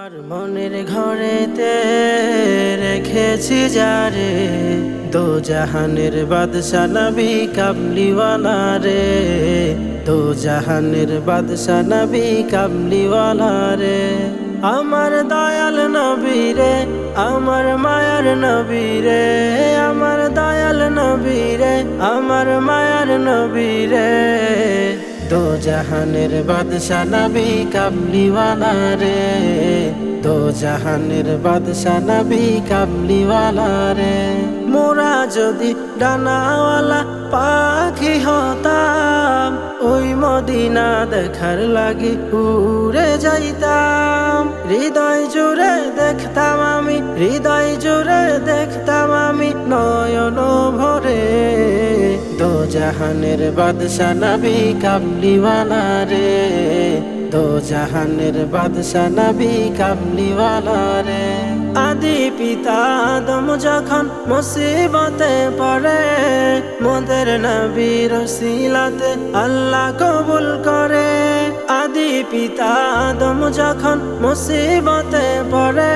আমার মনের ঘরেতে রেখেছি যারে, দো জাহানের বাদশা নবী কামলিওয়ালা রে, দো জাহানের বাদশা নবী কামলিওয়ালা রে। আমার দয়াল নবী রে, আমার মায়ার নবী রে, আমার দয়াল নবী রে, আমার মায়ার নবী রে, দো জাহানের বাদশা নবী কামলিওয়ালা রে, দো জাহানের বাদশা নবী কামলিওয়ালা রে। মোরা যদি ডানাওয়ালা পাখি হতাম, ওই মদিনা দেখার লাগি উড়ে যাইতাম। হৃদয় জুড়ে দেখতাম আমি, হৃদয় জুড়ে দেখতাম আমি নয়ন ভরে, দো জাহানের বাদশা নবী কামলিওয়ালা রে, দো জাহানের বাদশা নবী কামলিওয়ালা রে। আদি পিতা আদম যখন মুসিবতে পড়ে, মোদের নবীর ওসিলাতে আল্লাহ কবুল করে। আদি পিতা আদম যখন মুসিবতে পড়ে,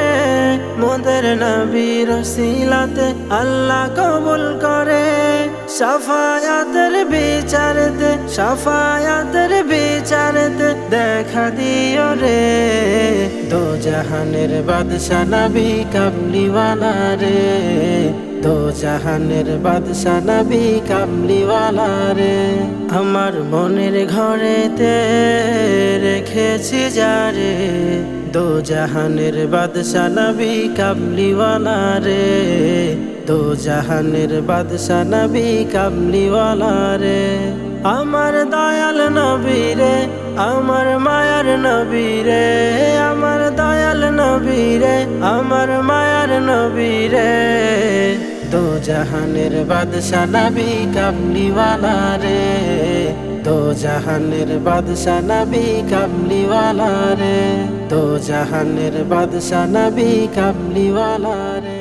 মোদের নবীর ওসিলাতে আল্লাহ কবুল করে। শাফায়াতের বিচারতে, শাফায়াতের বিচারতে দেখা দিও রে, দো জাহানের বাদশা নবী কামলিওয়ালা রে, দো জাহানের বাদশা নবী কামলিওয়ালা রে। আমার মনের ঘরেতে রেখেছি যারে, দো জাহানের বাদশা নবী কামলিওয়ালা রে, দো জাহানের বাদশা নবী কামলিওয়ালা রে। আমার দয়াল নবী রে, আমার মায়ার নবী রে, আমার দয়াল নবী রে, আমার মায়ার নবী রে, দো জাহানের বাদশা নবী কামলিওয়ালা রে, দো জাহানের বাদশা নবী কামলিওয়ালা রে, দো জাহানের বাদশা নবী কামলিওয়ালা রে।